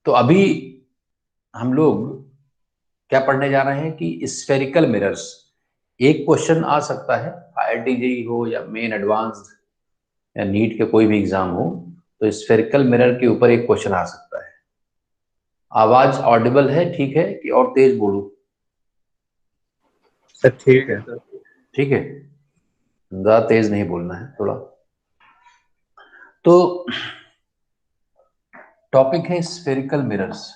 तो अभी हम लोग क्या पढ़ने जा रहे हैं कि स्फेरिकल मिरर्स। एक क्वेश्चन आ सकता है, आईआईटी जेईई हो या मेन एडवांस्ड या नीट के कोई भी एग्जाम हो, तो स्फेरिकल मिरर के ऊपर एक क्वेश्चन आ सकता है। आवाज ऑडिबल है, ठीक है, कि और तेज बोलूं? सर ठीक ठीक है है। सर। ठीक है, ज्यादा तेज नहीं बोलना है थोड़ा। तो टॉपिक है स्फेरिकल मिरर्स।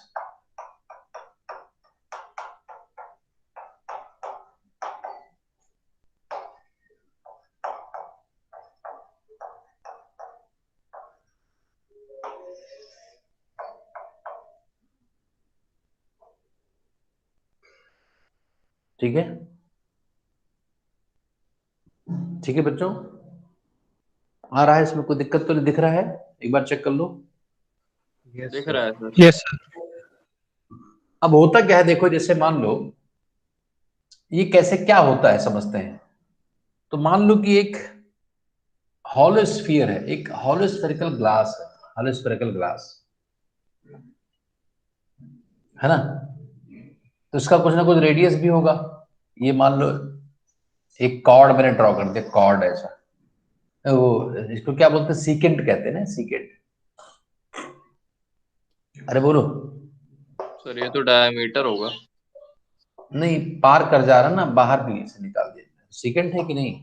ठीक है, ठीक है बच्चों, आ रहा है? इसमें कोई दिक्कत तो नहीं दिख रहा है? एक बार चेक कर लो। यस दिख सर। रहा है सर। Yes sir. अब होता क्या है, देखो, जैसे मान लो ये कैसे क्या होता है समझते हैं। तो मान लो कि एक हॉलो स्फीयर है, एक हॉलो स्फेरिकल ग्लास है, हॉलो स्फेरिकल ग्लास है ना। तो इसका कुछ ना कुछ रेडियस भी होगा। ये मान लो एक कॉर्ड मैंने ड्रॉ कर दिया, कॉर्ड ऐसा। वो इसको क्या बोलते हैं, सीकेंट कहते हैं ना, सीकेंट। अरे बोलो। सर ये तो डायमीटर होगा। नहीं, पार कर जा रहा ना, बाहर भी से निकाल दिया। सीकेंट है कि नहीं?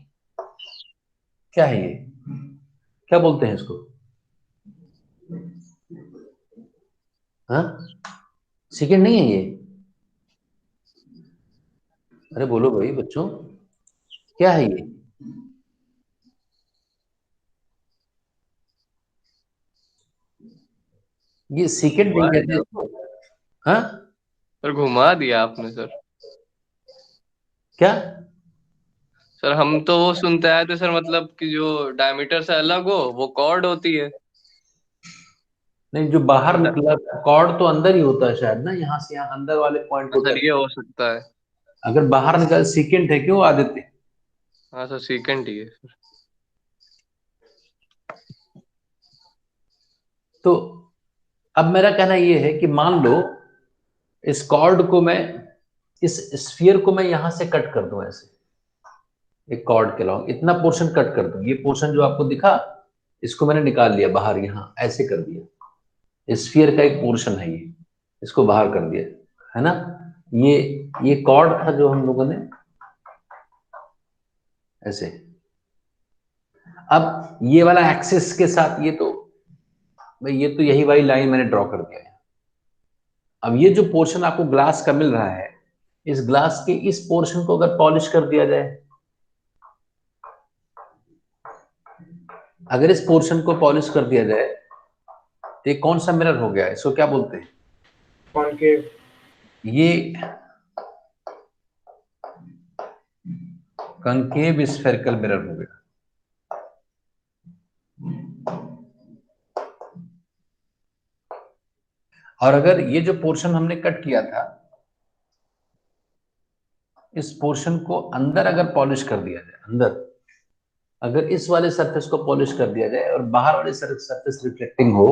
क्या है ये, क्या बोलते हैं इसको? हाँ, सेकंड नहीं है ये? अरे बोलो भाई बच्चों, क्या है ये? ये सेकंड घुमा नहीं कहते दिया। इसको। हाँ, सर घुमा दिया आपने सर। क्या? सर हम तो वो सुनते आए थे सर, मतलब कि जो डायमीटर से अलग हो वो कॉर्ड होती है। नहीं, जो बाहर हाँ निकला कॉर्ड तो अंदर ही होता है शायद ना, यहाँ से यहाँ अंदर वाले पॉइंट को सर, टच। ये हो सकता है। अगर बाहर निकल, सेकंड है क्यों आदित्य? हाँ सर, सेकंड ही है सर। तो अब मेरा कहना ये है कि मान लो इस कॉर्ड को मैं, इस स्फीयर को मैं यहां से कट कर दूं ऐसे, एक कॉर्ड के लॉन्ग इतना पोर्शन कट कर दूं। ये पोर्शन जो आपको दिखा, इसको मैंने निकाल लिया बाहर, यहाँ ऐसे कर दिया। स्फीयर का एक पोर्शन है ये, इसको बाहर कर दिया, है ना। ये ये कॉर्ड था जो हम लोगों ने ऐसे। अब ये वाला एक्सिस के साथ, ये तो भाई, ये तो यही वाली लाइन मैंने ड्रॉ कर दिया है। अब ये जो पोर्शन आपको ग्लास का मिल रहा है, इस ग्लास के इस पोर्शन को अगर पॉलिश कर दिया जाए, अगर इस पोर्शन को पॉलिश कर दिया जाए, तो ये कौन सा मिरर हो गया, इसको क्या बोलते हैं? कॉनकेव। ये कंकेव स्फेरिकल मिरर हो गया। और अगर ये जो पोर्शन हमने कट किया था, इस पोर्शन को अंदर अगर पॉलिश कर दिया जाए, अंदर अगर इस वाले सरफेस को पॉलिश कर दिया जाए और बाहर वाले सरफेस रिफ्लेक्टिंग हो,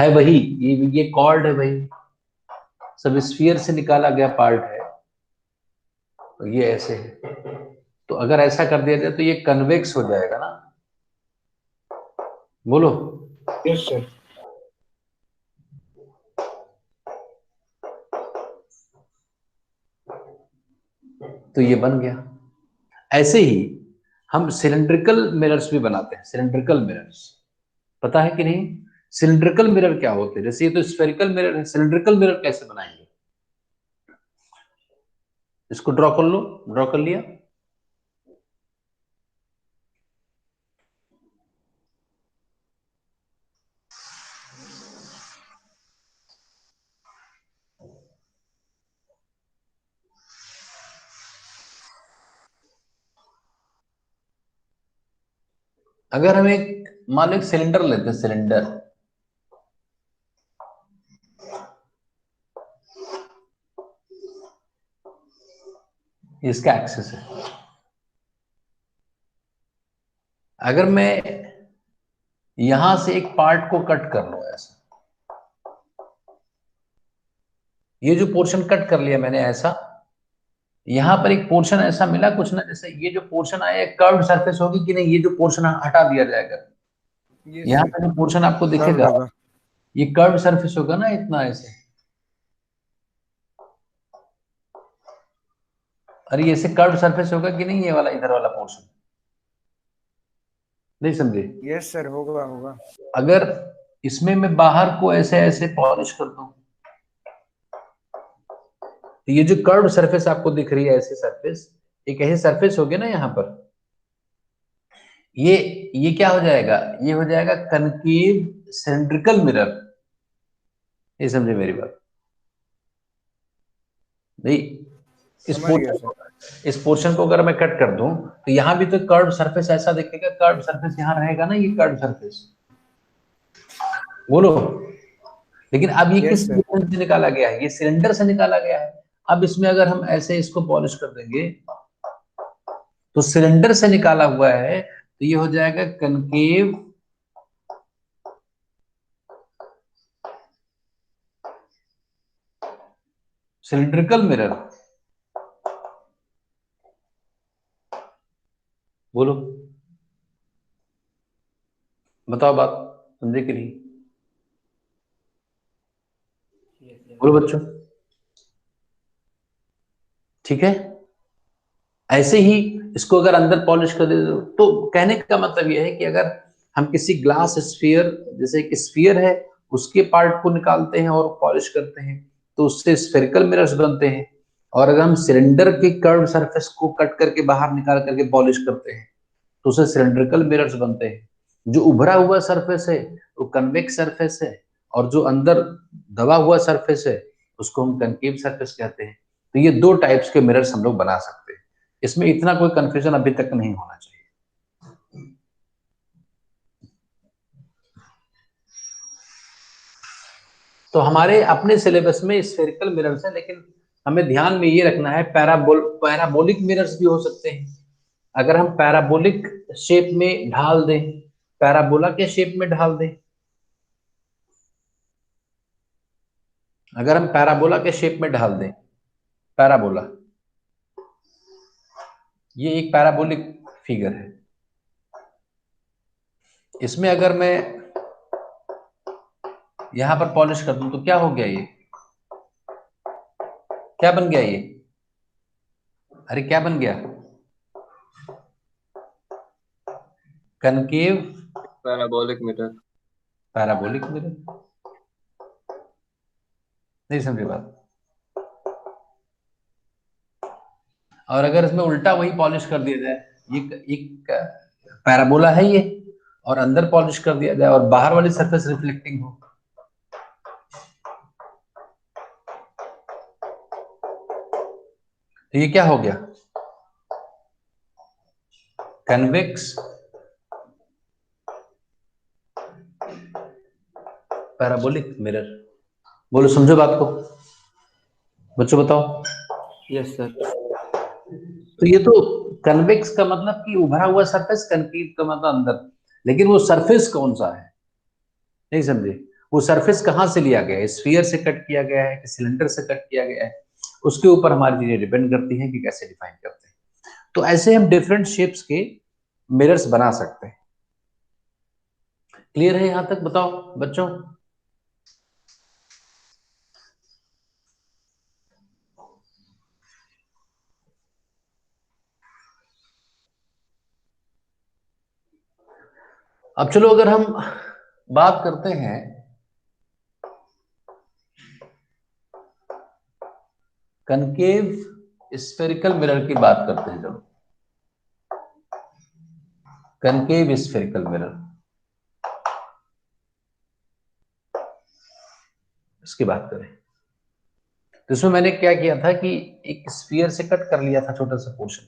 है वही, ये कॉर्ड है भाई, सब स्फीयर से निकाला गया पार्ट है, तो ये ऐसे है। तो अगर ऐसा कर दिया जाए तो ये कन्वेक्स हो जाएगा ना, बोलो। Yes sir. तो ये बन गया। ऐसे ही हम सिलिंड्रिकल मिरर्स भी बनाते हैं, सिलिंड्रिकल मिरर्स, पता है कि नहीं? सिलिंड्रिकल मिरर क्या होते हैं? जैसे ये तो स्फेरिकल मिरर है, सिलिंड्रिकल मिरर कैसे बनाएंगे? इसको ड्रॉ कर लो, ड्रॉ कर लिया। अगर हम एक, मान लो एक सिलेंडर लेते हैं, सिलेंडर, इसका एक्सेस है। अगर मैं यहां से एक पार्ट को कट कर लूं ऐसा, ये जो पोर्शन कट कर लिया मैंने ऐसा, यहाँ पर एक पोर्शन ऐसा मिला कुछ ना, जैसे ये जो पोर्शन आया कर्व्ड सरफेस होगी कि नहीं, ये जो पोर्शन हटा दिया जाएगा, यस यहाँ सर, पे जो पोर्शन आपको कर्व्ड दिखेगा होगा। ये कर्व्ड सरफेस होगा ना, इतना ऐसे, और ये ऐसे कर्व्ड सरफेस होगा कि नहीं, ये वाला इधर वाला पोर्शन, नहीं समझे? यस सर, होगा होगा। अगर इसमें मैं बाहर को ऐसे ऐसे पॉलिश कर दूं, तो ये जो कर्व्ड सरफेस आपको दिख रही है ऐसे सरफेस, एक ऐसे सरफेस हो गया ना यहाँ पर, ये क्या हो जाएगा, ये हो जाएगा कनकेव सिलिंड्रिकल मिरर। ये समझे मेरी बात? नहीं, इस समझ गया पोर्शन सर। को इस पोर्शन को अगर मैं कट कर दूं तो यहाँ भी तो कर्व सरफेस ऐसा दिखेगा, कर्व सरफेस यहाँ रहेगा ना, ये कर्व सरफेस, बोलो। लेकिन अब ये किस यस सर। पोर्शन से निकाला गया है, ये सिलेंडर से निकाला गया है। अब इसमें अगर हम ऐसे इसको पॉलिश कर देंगे तो सिलेंडर से निकाला हुआ है, तो ये हो जाएगा कनकेव सिलिंड्रिकल मिरर। बोलो, बताओ बात, समझे कि नहीं? बोलो बच्चों, ठीक है? ऐसे ही इसको अगर अंदर पॉलिश कर दे तो कहने का मतलब यह है कि अगर हम किसी ग्लास स्फीयर, जैसे एक स्फीयर है, उसके पार्ट को निकालते हैं और पॉलिश करते हैं तो उससे स्फेरिकल मिरर्स बनते हैं, और अगर हम सिलेंडर की कर्व सरफेस को कट करके बाहर निकाल करके पॉलिश करते हैं तो उससे सिलेंड्रिकल मिरर्स बनते हैं। जो उभरा हुआ सरफेस है वो कन्वेक्स सरफेस है, और जो अंदर दबा हुआ सरफेस है उसको हम कनकेव सरफेस कहते हैं। तो ये दो टाइप्स के मिरर्स हम लोग बना सकते हैं, इसमें इतना कोई कंफ्यूजन अभी तक नहीं होना चाहिए। तो हमारे अपने सिलेबस में स्फेरिकल मिरर्स है, लेकिन हमें ध्यान में ये रखना है पैराबोलिक मिरर्स भी हो सकते हैं। अगर हम पैराबोलिक शेप में ढाल दें, पैराबोला के शेप में ढाल दें, अगर हम पैराबोला के शेप में ढाल दें, पैराबोला, ये एक पैराबोलिक फिगर है, इसमें अगर मैं यहां पर पॉलिश कर दूं तो क्या हो गया, ये क्या बन गया, ये अरे क्या बन गया, concave parabolic mirror. Parabolic mirror. नहीं समझे बात? और अगर इसमें उल्टा वही पॉलिश कर दिया जाए, ये एक पैराबोला है ये, और अंदर पॉलिश कर दिया जाए और बाहर वाली सरफेस रिफ्लेक्टिंग हो, तो ये क्या हो गया, कन्वेक्स पैराबोलिक मिरर। बोलो, समझो बात को बच्चों, बताओ। Yes sir. तो ये तो कन्वेक्स का मतलब कि उभरा हुआ सरफेस, कनकेव का मतलब अंदर, लेकिन वो सरफेस कौन सा है, नहीं समझे? वो सरफेस कहां से लिया गया है, स्फीयर से कट किया गया है कि सिलेंडर से कट किया गया है, उसके ऊपर हमारी चीजें डिपेंड करती हैं कि कैसे डिफाइन करते हैं। तो ऐसे हम डिफरेंट शेप्स के मिरर्स बना सकते हैं। क्लियर है यहां तक? बताओ बच्चों। अब चलो, अगर हम बात करते हैं कनकेव स्फेरिकल मिरर की, बात करते हैं, चलो कनकेव स्फेरिकल मिरर, इसकी बात करें तो इसमें मैंने क्या किया था कि एक स्फीयर से कट कर लिया था छोटा सा पोर्शन,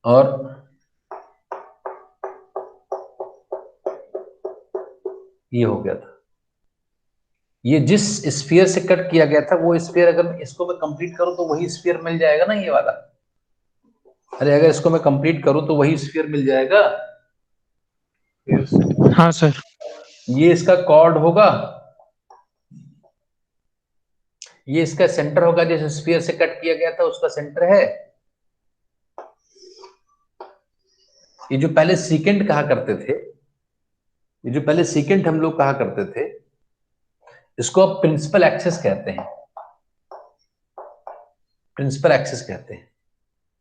और ये हो गया था, ये जिस स्फीयर से कट किया गया था वो स्फीयर अगर इसको मैं कंप्लीट करूं तो वही स्फीयर मिल जाएगा ना, ये वाला। अरे अगर इसको मैं कंप्लीट करूं तो वही स्फीयर मिल जाएगा। यस। हाँ सर। ये इसका कॉर्ड होगा, ये इसका सेंटर होगा, जिस स्फीयर से कट किया गया था उसका सेंटर है। ये जो पहले सीकेंट कहा करते थे, ये जो पहले सीकेंट हम लोग कहा करते थे, इसको अब प्रिंसिपल एक्सिस कहते हैं। प्रिंसिपल एक्सिस कहते हैं।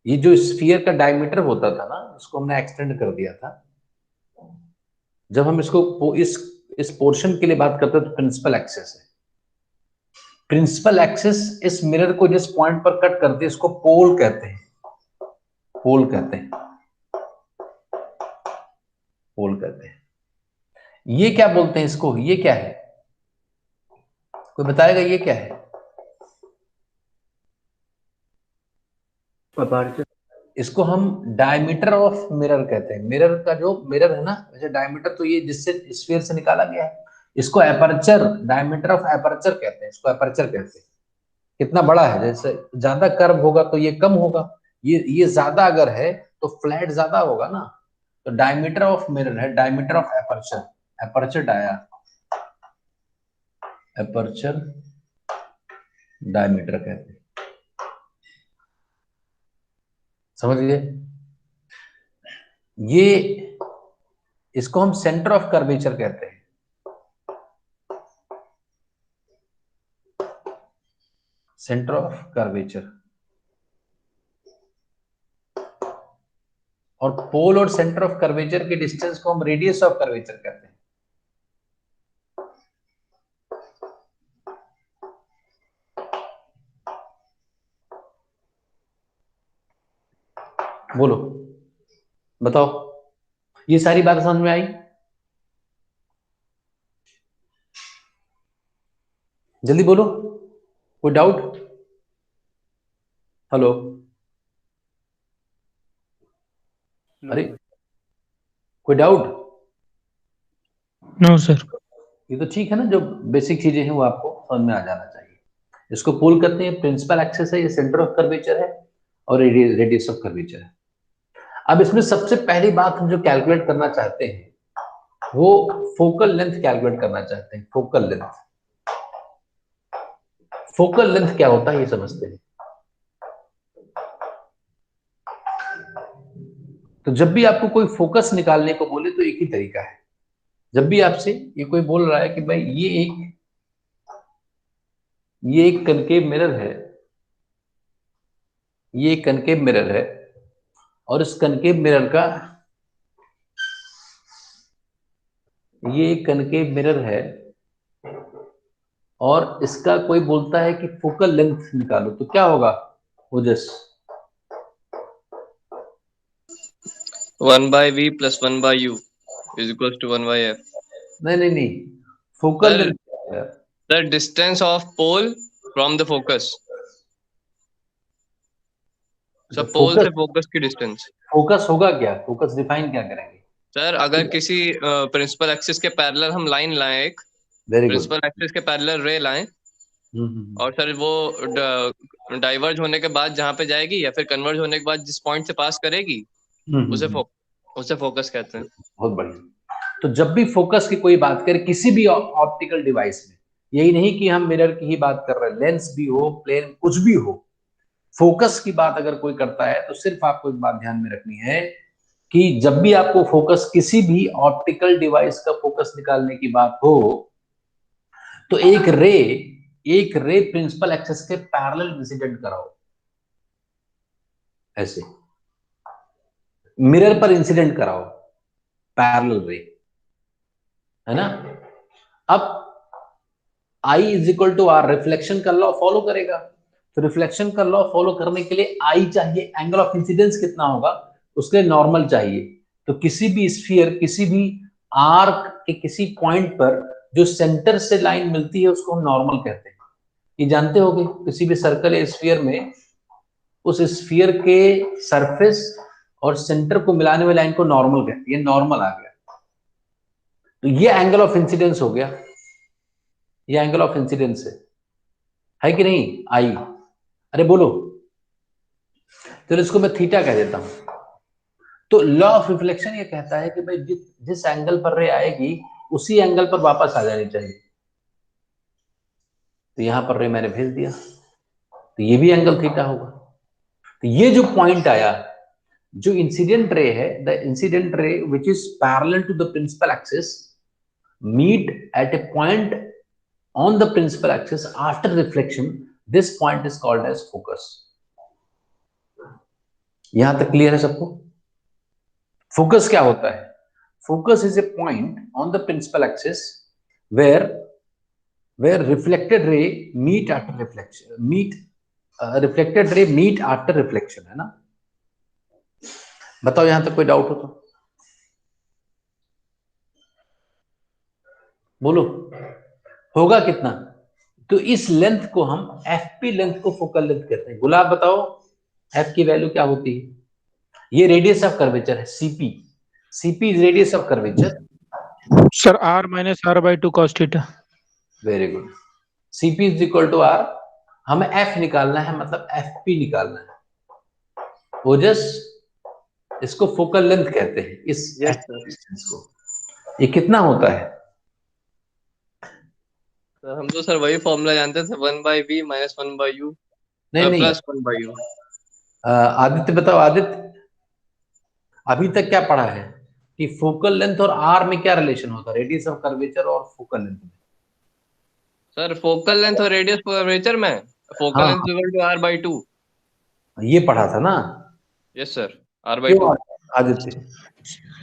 ये जो स्फीयर का डायमीटर होता था ना, उसको हमने एक्सटेंड कर दिया था। जब हम इसको इस पोर्शन के लिए बात करते हैं तो प्रिंसिपल एक्सिस है। प्रिंसिपल एक्सिस इस मिरर को जिस पॉइंट पर कट करते हैं इसको पोल कहते हैं। पोल कहते हैं। पोल कहते हैं। ये क्या बोलते हैं इसको? ये क्या है? कोई बताएगा ये क्या है? अपर्चर। इसको हम डायमीटर ऑफ मिरर कहते हैं। मिरर का जो मिरर है ना, वैसे डायमीटर तो ये जिससे स्फीयर से निकाला गया है, इसको एपर्चर, डायमीटर ऑफ एपर्चर कहते हैं। इसको एपर्चर कहते हैं। कितना बड़ा है, जैसे ज्यादा कर्व होगा तो ये कम होगा, ये ज्यादा अगर है तो फ्लैट ज्यादा होगा ना। तो डायमीटर ऑफ मिरर है, diameter of aperture, aperture dia, aperture diameter कहते हैं। समझ गए? ये इसको हम सेंटर ऑफ कर्वेचर कहते हैं। Centre of curvature. और पोल और सेंटर ऑफ कर्वेचर के डिस्टेंस को हम रेडियस ऑफ कर्वेचर कहते हैं। बोलो, बताओ, ये सारी बातें समझ में आई? जल्दी बोलो, कोई डाउट? हेलो? अरे, कोई डाउट? No sir. ये तो ठीक है ना, जो बेसिक चीजें हैं वो आपको समझ में आ जाना चाहिए। इसको पोल करते हैं, प्रिंसिपल एक्सिस है, ये सेंटर ऑफ कर्वेचर है, और रेडियस ऑफ कर्वेचर है। अब इसमें सबसे पहली बात हम जो कैलकुलेट करना चाहते हैं वो फोकल लेंथ कैलकुलेट करना चाहते हैं। Focal length. फोकल लेंथ क्या होता है ये समझते हैं। तो जब भी आपको कोई फोकस निकालने को बोले तो एक ही तरीका है। जब भी आपसे ये कोई बोल रहा है कि भाई ये एक कनकेव मिरर है, ये एक कनकेव मिरर है, और इस कनकेव मिरर का, ये एक कनकेव मिरर है, और इसका कोई बोलता है कि फोकल लेंथ निकालो, तो क्या होगा ओजस? 1/v + 1/u = 1/f। नहीं नहीं नहीं, focal sir, length. the distance of pole from the focus। तो सर, पोल फोकस, से फोकस की डिस्टेंस। फोकस होगा क्या? फोकस डिफाइन क्या करेंगे? सर, अगर किसी प्रिंसिपल एक्सिस के पैरेलल हम लाइन लाएं, एक वेरी गुड। प्रिंसिपल एक्सिस के पैरेलल रे लाएं, और सर वो डाइवर्ज होने के बाद जहां पे जाएगी या फिर कन्वर्ज होने के बाद जिस पॉइंट से पास करेगी उसे उसे फोकस कहते हैं। बहुत बढ़िया। तो जब भी फोकस की कोई बात करें किसी भी ऑप्टिकल डिवाइस में, यही नहीं कि हम मिरर की ही बात कर रहे हैं, लेंस भी हो, प्लेन कुछ भी हो, फोकस की बात अगर कोई करता है तो सिर्फ आपको एक बात ध्यान में रखनी है कि जब भी आपको फोकस, किसी भी ऑप्टिकल डिवाइस का फोकस निकालने की बात हो, तो एक रे प्रिंसिपल एक्सिस के पैरेलल इंसिडेंट कराओ। ऐसे मिरर पर इंसिडेंट कराओ, पैरेलल रे, है ना? अब I is equal to R, reflection का लॉ फॉलो करेगा। तो रिफ्लेक्शन का लॉ फॉलो करने के लिए आई चाहिए, एंगल ऑफ इंसिडेंस कितना होगा उसके लिए नॉर्मल चाहिए। तो किसी भी स्फीयर, किसी भी आर्क के किसी पॉइंट पर जो सेंटर से लाइन मिलती है उसको हम नॉर्मल कहते हैं। ये जानते होगे, किसी भी सर्कल या स्फीयर में उस स्फीयर के सरफेस और सेंटर को मिलाने वाली लाइन को नॉर्मल कहते हैं। ये नॉर्मल आ गया, तो ये एंगल ऑफ इंसिडेंस हो गया। ये एंगल ऑफ इंसिडेंस है कि नहीं? आई, अरे बोलो, तो इसको मैं थीटा कह देता हूं। तो लॉ ऑफ रिफ्लेक्शन ये कहता है कि भाई जिस एंगल पर रे आएगी उसी एंगल पर वापस आ जानी चाहिए। तो यहां पर रे मैंने भेज दिया, तो ये भी एंगल थीटा होगा। तो ये जो पॉइंट आया, जो इंसिडेंट रे है, the incident ray which is parallel to the principal axis meet at a point on the principal axis after reflection, this point is called as focus. यहां तक clear है सबको? फोकस क्या होता है? Focus is a point on the principal axis where reflected ray meet after reflection, reflected ray meet after reflection, है ना? बताओ यहां तक कोई डाउट हो तो बोलो। होगा कितना? तो इस लेंथ को हम एफपी लेंथ को फोकल लेंथ कहते हैं। गुलाब बताओ एफ की वैल्यू क्या होती है? ये रेडियस ऑफ कर्वेचर है, CP. CP is radius of curvature. Sir r minus r by 2 cos theta. Very good. CP is equal to R. हमें एफ निकालना है, मतलब एफपी निकालना है। ओजस, इसको फोकल लेंथ कहते हैं, इस डिस्टेंस को। ये कितना होता है? सर हम तो सर वही फॉर्मूला जानते थे, 1/v माइनस 1/u नहीं प्लस 1/u। आदित्य बताओ, आदित्य अभी तक क्या पढ़ा है कि फोकल लेंथ और आर में क्या रिलेशन होता है, रेडियस ऑफ कर्वेचर और फोकल लेंथ में? सर फोकल लेंथ और रेडियस कर्वेचर में focal length equal to r/2। ये पढ़ा था ना? Yes sir, r/2। Aditya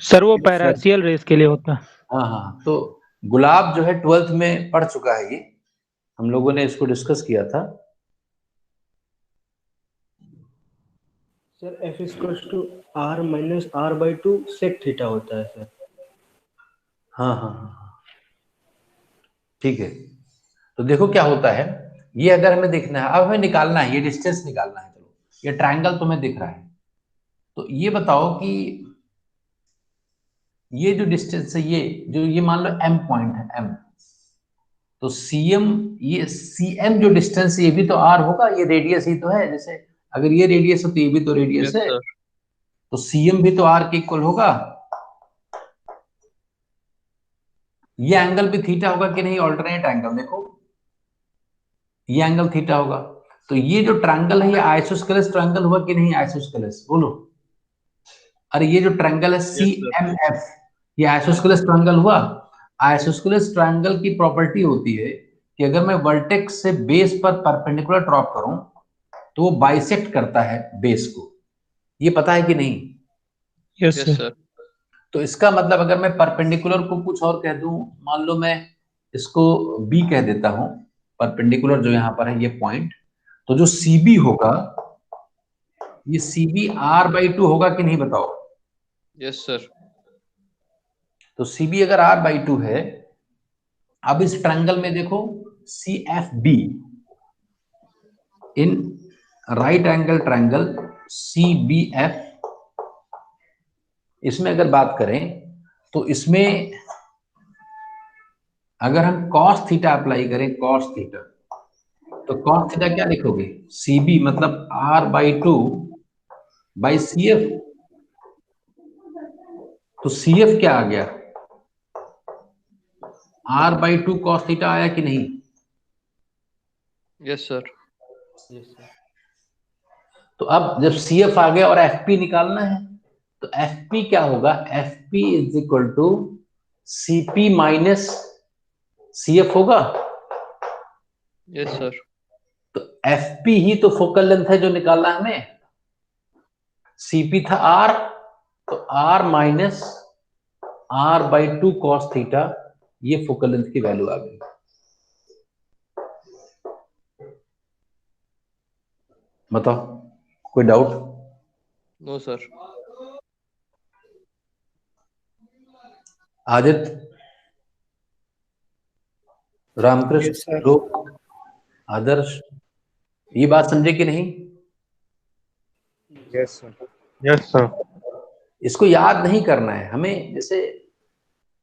sir वो पैरासियल रेस के लिए होता है। हाँ हाँ, तो गुलाब जो है 12th में पढ़ चुका है, ये हम लोगों ने इसको डिस्कस किया था। Sir f equals to r minus r/2 sec theta होता है सर। हाँ हाँ हाँ, ठीक है। तो देखो क्या होता है, ये अगर हमें देखना है, अब हमें निकालना है, ये डिस्टेंस निकालना है। चलो, ये ट्रायंगल तुम्हें दिख रहा है, तो ये बताओ कि ये जो डिस्टेंस है, ये मान लो m पॉइंट है, m। तो cm, ये cm जो डिस्टेंस, ये भी तो r होगा, ये रेडियस ही तो है। जैसे अगर ये रेडियस हो तो ये भी तो रेडियस है, तो cm भी तो r के इक्वल होगा। ये एंगल भी थीटा होगा कि नहीं? ऑल्टरनेट एंगल देखो, ये एंगल थीटा होगा। तो ये जो ट्रायंगल है, ये आइसोस्केलेस ट्रायंगल हुआ कि नहीं? आइसोस्केलेस बोलो। अरे ये जो ट्रायंगल है CMF, ये आइसोस्केलेस ट्रायंगल हुआ। आइसोस्केलेस ट्रायंगल की प्रॉपर्टी होती है कि अगर मैं वर्टेक्स से बेस पर परपेंडिकुलर ड्रॉप करूं तो वो बाइसेक्ट करता है बेस को। ये पता है कि नहीं? Yes sir. तो इसका मतलब अगर मैं परपेंडिकुलर को कुछ और कह दूं, मान लो मैं इसको B कह देता हूं, परपेंडिकुलर जो यहां पर है ये पॉइंट, तो जो CB होगा, ये CB r/2 होगा कि नहीं बताओ? Yes sir. तो CB अगर r/2 है, अब इस ट्रायंगल में देखो CFB, in right angle triangle CBF, इसमें अगर बात करें तो इसमें अगर हम cos थीटा अप्लाई करें, cos थीटा, तो cos थीटा क्या लिखोगे? CB मतलब r/2 बाई CF। तो CF क्या आ गया? r/2 cos थीटा आया कि नहीं? Yes sir. तो अब जब CF आ गया और FP निकालना है, तो FP क्या होगा? FP is equal to CP minus CF होगा। Yes sir. तो FP ही तो फोकल लेंथ है जो निकालना है हमें। CP था R, तो R minus r/2 cos theta, ये फोकल लेंथ की वैल्यू आ गई। बताओ कोई doubt? No sir. Aditya, Ramakrishna, Lok, Adarsh, ये बात समझे कि नहीं? Yes sir. Yes sir. इसको याद नहीं करना है हमें, जैसे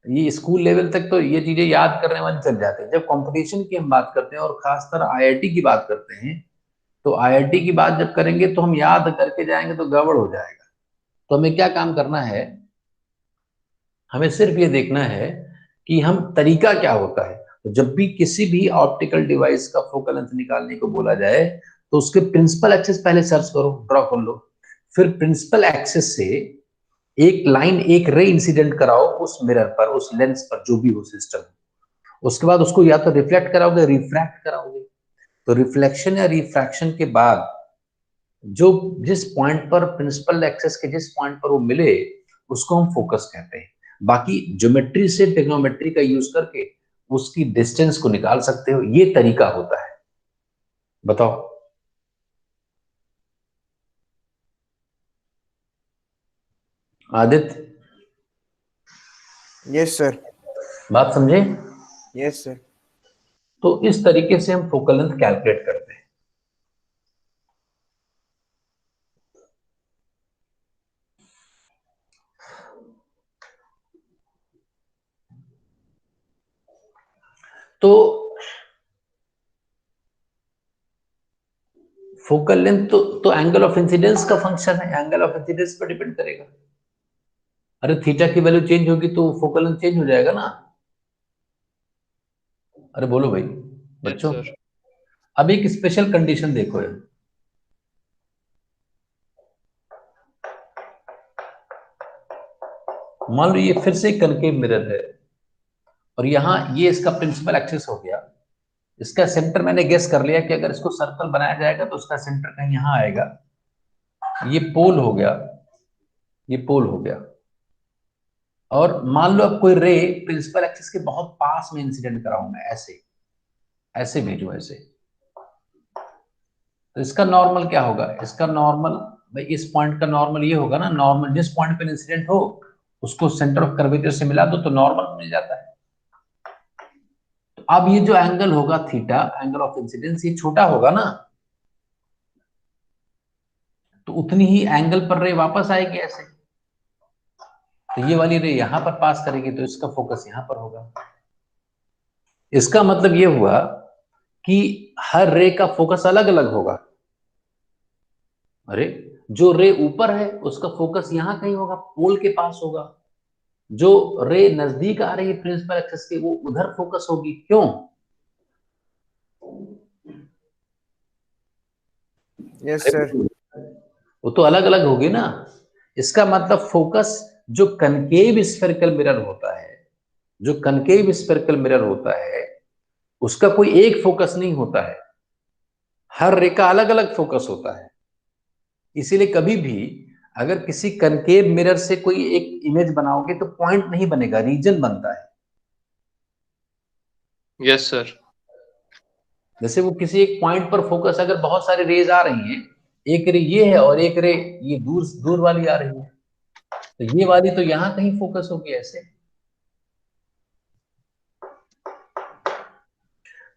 ये स्कूल लेवल तक तो ये चीजें याद करने वाली चल जाती है। जब कंपटीशन की हम बात करते हैं और खासकर IIT की बात करते हैं, तो IIT की बात जब करेंगे तो हम याद करके जाएंगे तो गड़बड़ हो जाएगा। तो हमें क्या काम करना है, हमें सिर्फ ये देखना है कि हम तरीका क्या होता है। तो जब भी किसी भी ऑप्टिकल डिवाइस का फोकल लेंथ निकालने को बोला जाए तो उसके प्रिंसिपल एक्सिस पहले सर्च करो, ड्रॉ कर लो, फिर प्रिंसिपल एक्सिस से एक लाइन, एक रे इंसिडेंट कराओ उस मिरर पर, उस लेंस पर, जो भी हो सिस्टम। उसके बाद उसको या तो रिफ्लेक्ट कराओगे, रिफ्रैक्ट कराओगे। तो रिफ्लेक्शन या रिफ्रैक्शन के बाद जो जिस पॉइंट पर प्रिंसिपल एक्सिस के जिस पॉइंट पर वो मिले उसको हम फोकस कहते हैं। बाकी ज्योमेट्री से ट्रिग्नोमेट्री का यूज करके उसकी डिस्टेंस को निकाल सकते हो, ये तरीका होता है। बताओ। Aditya, yes sir. बात समझे? Yes sir. तो इस तरीके से हम फोकल लेंथ कैलकुलेट करते हैं। तो फोकल लेंथ तो एंगल ऑफ इंसिडेंस का फंक्शन है, एंगल ऑफ इंसिडेंस पर डिपेंड करेगा। अरे थीटा की वैल्यू चेंज होगी तो फोकल लेंथ चेंज हो जाएगा ना। अरे बोलो भाई बच्चों। सर। अब एक स्पेशल कंडीशन देखो यार, मान लो ये फिर से कनकेव मिरर है और यहां ये इसका प्रिंसिपल एक्सिस हो गया। इसका सेंटर मैंने गेस कर लिया कि अगर इसको सर्कल बनाया जाएगा तो उसका सेंटर कहीं यहां आएगा। ये पोल हो गया, ये पोल हो गया। और मान लो अब कोई रे प्रिंसिपल एक्सिस के बहुत पास में इंसिडेंट कराऊं मैं, ऐसे ऐसे भेजू ऐसे, तो इसका नॉर्मल क्या होगा? इसका नॉर्मल भाई इस पॉइंट का नॉर्मल ये होगा ना, नॉर्मल जिस पॉइंट पे इंसिडेंट हो उसको सेंटर ऑफ कर्वेचर से मिला दो तो नॉर्मल मिल जाता है। तो अब ये जो एंगल होगा थीटा, एंगल ऑफ इंसिडेंस, ये छोटा होगा ना, तो उतनी ही एंगल पर रे वापस आएगी ऐसे। तो ये वाली रे यहां पर पास करेगी तो इसका फोकस यहां पर होगा। इसका मतलब ये हुआ कि हर रे का फोकस अलग अलग होगा। अरे जो रे ऊपर है उसका फोकस यहां कहीं होगा, पोल के पास होगा। जो रे नजदीक आ रही है प्रिंसिपल एक्सिस के वो उधर फोकस होगी। क्यों? Yes sir. वो तो अलग अलग होगी ना। इसका मतलब फोकस जो कनकेव स्फेरिकल मिरर होता है, जो कनकेव स्फेरिकल मिरर होता है उसका कोई एक फोकस नहीं होता है, हर रे का अलग अलग फोकस होता है। इसीलिए कभी भी अगर किसी कनकेव मिरर से कोई एक इमेज बनाओगे तो पॉइंट नहीं बनेगा, रीजन बनता है। Yes sir. जैसे वो किसी एक पॉइंट पर फोकस, अगर बहुत सारी रेज आ रही हैं, एक रे ये है और एक रे ये दूर दूर वाली आ रही है, तो ये वाली तो यहां कहीं फोकस होगी ऐसे।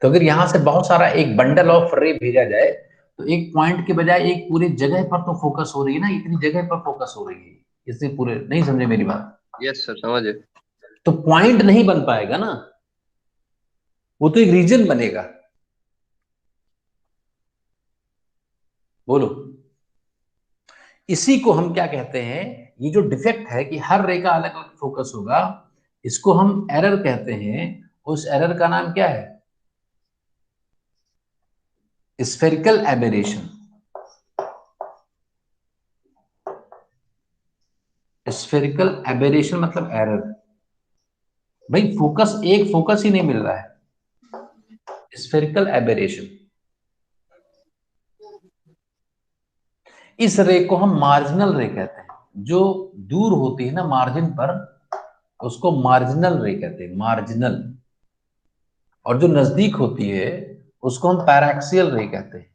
तो अगर यहां से बहुत सारा एक बंडल ऑफ रे भेजा जाए तो एक पॉइंट के बजाय एक पूरी जगह पर तो फोकस हो रही है ना, इतनी जगह पर फोकस हो रही है। इससे पूरे नहीं समझे मेरी बात? यस सर, समझे। तो पॉइंट नहीं बन पाएगा ना, वो तो एक रीजन बनेगा। बोलो। इसी को हम क्या कहते हैं? ये जो डिफेक्ट है कि हर रे का अलग अलग फोकस होगा, इसको हम एरर कहते हैं। उस एरर का नाम क्या है? Spherical aberration. स्फेरिकल एबेरेशन मतलब एरर। भाई फोकस, एक फोकस ही नहीं मिल रहा है, स्फेरिकल एबेरेशन। इस रे को हम मार्जिनल रे कहते हैं। जो दूर होती है ना मार्जिन पर, उसको मार्जिनल रे कहते हैं, मार्जिनल। और जो नजदीक होती है उसको हम पैराक्सियल रे कहते हैं,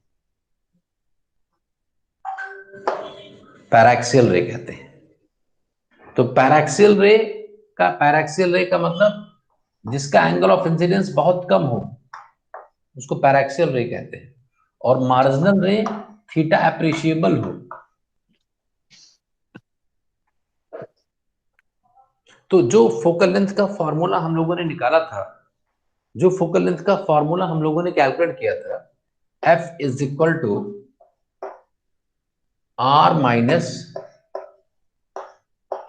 पैराक्सियल रे कहते हैं। तो पैराक्सियल रे का मतलब जिसका एंगल ऑफ इंसिडेंस बहुत कम हो उसको पैराक्सियल रे कहते हैं। और मार्जिनल रे थीटा अप्रिशिएबल हो। तो जो फोकल लेंथ का फॉर्मूला हम लोगों ने निकाला था, जो फोकल लेंथ का फॉर्मूला हम लोगों ने कैलकुलेट किया था, F is equal to R minus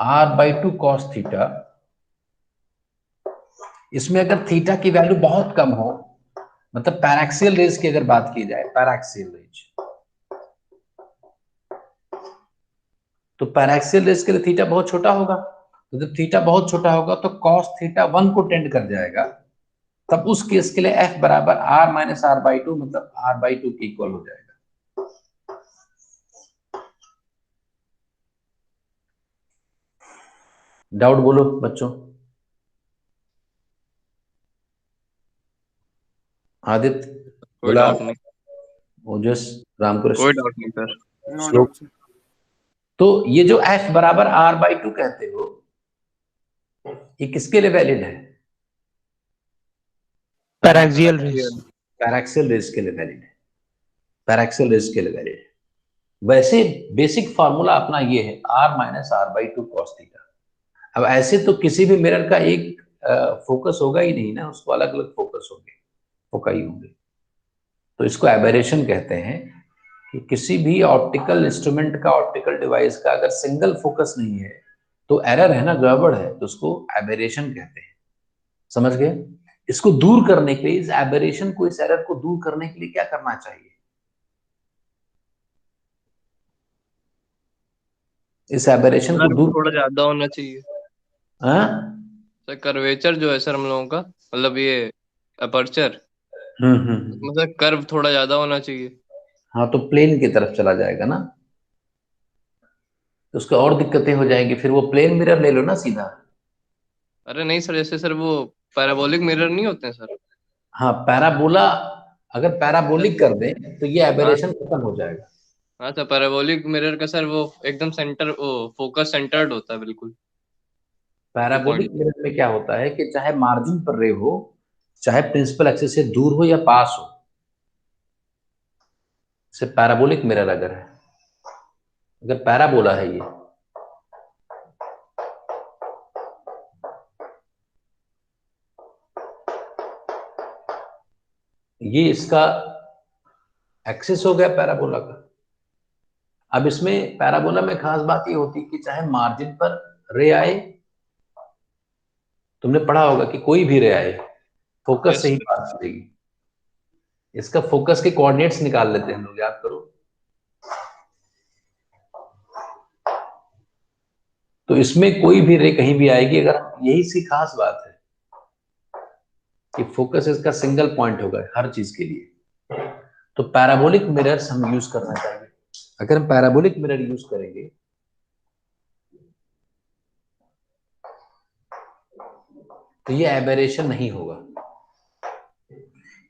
R by 2 cos theta इसमें अगर थीटा की वैल्यू बहुत कम हो, मतलब पैराक्सियल रेज की अगर बात की जाए, पैराक्सियल रेज, तो पैराक्सियल रेज के लिए थीटा बहुत छोटा होगा। तो जब थीटा बहुत छोटा होगा तो कॉस थीटा 1 को टेंड कर जाएगा, तब उस केस के लिए एफ बराबर R minus R by two, मतलब आर बाई टू के इक्वल हो जाएगा। डाउट बोलो बच्चों। आदित्य, कोई डाउट नहीं, ओजस, रामकृष्ण, कोई डाउट नहीं सर। नो श्लोक। Doubt sir. तो ये जो एफ बराबर आर बाई टू कहते हो, ये किसके लिए वैलिड है? Paraxial race. पैराक्सियल रेज के लिए वैलिड है, पैराक्सियल रेज के लिए वैलिड है। वैसे बेसिक फॉर्मूला अपना ये है, R minus R by two cos theta. अब ऐसे तो किसी भी मिरर का एक फोकस होगा ही नहीं ना, उसको अलग अलग फोकस होंगे, फोकाई होंगे। तो इसको एबेरेशन कहते हैं कि किसी भी ऑप्टिकल इंस्ट्रूमेंट का, ऑप्टिकल डिवाइस का अगर सिंगल फोकस नहीं है तो एरर है ना, गड़बड़ है, तो उसको एबेरेशन कहते हैं। समझ गए? इसको दूर करने के लिए, इस एबेरेशन को, इस एरर को दूर करने के लिए क्या करना चाहिए? इस एबेरेशन को दूर थोड़ा ज्यादा होना चाहिए सर, कर्वेचर जो है सर हम लोगों का, मतलब ये अपर्चर, मतलब कर्व थोड़ा ज्यादा होना चाहिए। हाँ, तो प्लेन की तरफ चला जाएगा ना, तो उसको और दिक्कतें हो जाएंगी। फिर वो प्लेन मिरर ले लो ना सीधा। अरे नहीं सर, जैसे सर वो पैराबोलिक मिरर नहीं होते हैं सर। हाँ, पैराबोला, अगर पैराबोलिक कर दें तो ये हाँ एबेरेशन खत्म हो जाएगा। हाँ सर, पैराबोलिक मिरर का सर वो एकदम सेंटर, वो फोकस सेंटर्ड होता है बिल्कुल पैराबोलिक पॉइंट। मिरर में क्या होता है कि चाहे मार्जिन पर रे हो, चाहे प्रिंसिपल एक्सिस से दूर हो या पास हो, से पैराबोलिक मिरर अगर है, अगर पैराबोला है ये इसका एक्सिस हो गया पैराबोला का। अब इसमें पैराबोला में खास बात ये होती है कि चाहे मार्जिन पर रे आए, तुमने पढ़ा होगा कि कोई भी रे आए, फोकस से ही पास करेगी। इसका फोकस के कोऑर्डिनेट्स निकाल लेते हैं हम लोग, याद करो। तो इसमें कोई भी रे कहीं भी आएगी, अगर यही सी खास बात है कि फोकस इसका सिंगल पॉइंट होगा हर चीज के लिए। तो पैराबोलिक मिरर्स हम यूज करना चाहिए। अगर हम पैराबोलिक मिरर यूज करेंगे तो ये एबेरेशन नहीं होगा।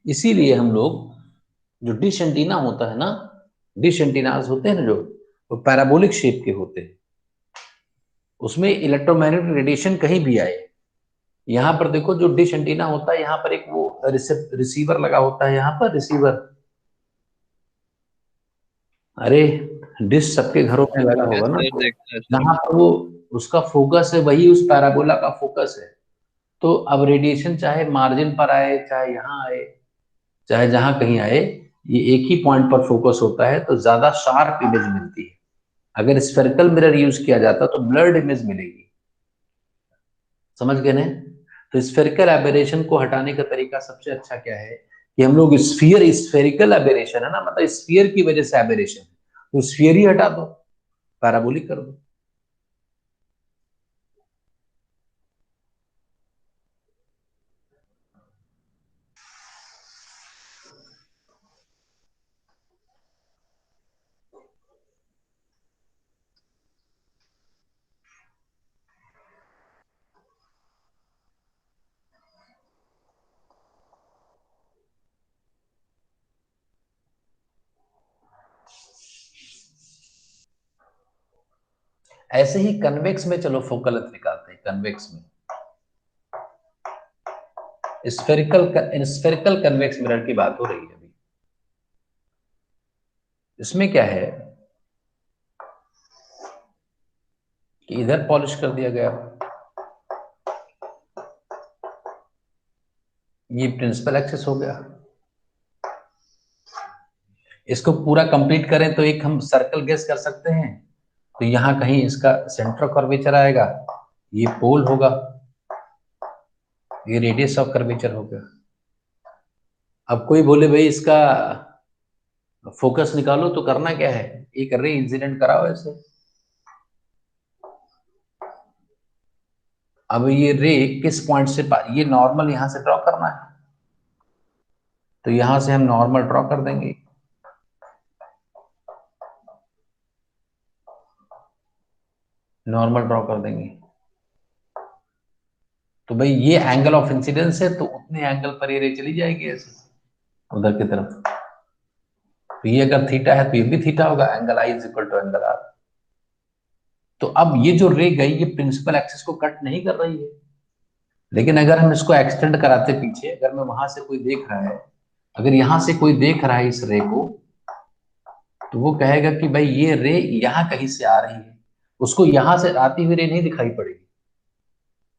इसीलिए हम लोग, जो डिश एंटीना होता है ना, डिश एंटीनास होते हैं ना जो, वो पैराबोलिक शेप के होते हैं। उसमें इलेक्ट्रोमैग्नेटिक रेडिएशन कहीं भी आए, यहाँ पर देखो जो डिश एंटीना होता है, यहाँ पर एक वो रिसीवर लगा होता है, यहाँ पर रिसीवर। अरे डिश सबके घरों में लगा होगा ना, जहाँ पर वो उसका फोकस है वही उस पैराबोला का फोकस है। तो अब रेडिएशन चाहे मार्जिन पर आए, चाहे यहाँ आए, चाहे जहां कहीं आए, ये एक ही पॉइंट पर फोकस होता है, तो ज्यादा शार्प इमेज मिलती है। अगर स्फेरिकल मिरर यूज किया जाता तो ब्लर्ड इमेज मिलेगी। समझ गए ना? तो स्फेरिकल एबेरेशन को हटाने का तरीका सबसे अच्छा क्या है कि हम लोग स्फेरिकल एबेरेशन है ना, मतलब स्फीयर की वजह से एबेरेशन, तो स्फीयर ही हटा दो, पैराबोलिक कर दो। ऐसे ही कन्वेक्स में चलो फोकल लेंथ निकालते हैं। कन्वेक्स में स्फेरिकल कन्वेक्स मिरर की बात हो रही है अभी। इसमें क्या है कि इधर पॉलिश कर दिया गया, ये प्रिंसिपल एक्सिस हो गया। इसको पूरा कंप्लीट करें तो एक हम सर्कल गेस कर सकते हैं, तो यहां कहीं इसका सेंटर कर्वेचर आएगा, ये पोल होगा। ये रेडियस ऑफ कर्वेचर हो गया। अब कोई बोले भाई इसका फोकस निकालो, तो करना क्या है, एक रे इंसिडेंट कराओ ऐसे। अब ये रे किस पॉइंट से ये नॉर्मल यहां से ड्रॉ करना है, तो यहां से हम नॉर्मल ड्रॉ कर देंगे। नॉर्मल ड्रॉ कर देंगे तो भाई ये एंगल ऑफ इंसिडेंस है, तो उतने एंगल पर ये रे चली जाएगी ऐसे उधर की तरफ। तो ये अगर थीटा है तो ये भी थीटा होगा, angle I is equal to angle R. तो अब ये जो रे गई ये प्रिंसिपल एक्सिस को कट नहीं कर रही है, लेकिन अगर हम इसको एक्सटेंड कराते पीछे, अगर मैं वहां से कोई देख रहा है, अगर यहां से कोई देख रहा है इस रे को, तो वो कहेगा कि भाई ये रे यहां कहीं से आ रही है, उसको यहां से आती हुई रे नहीं दिखाई पड़ेगी।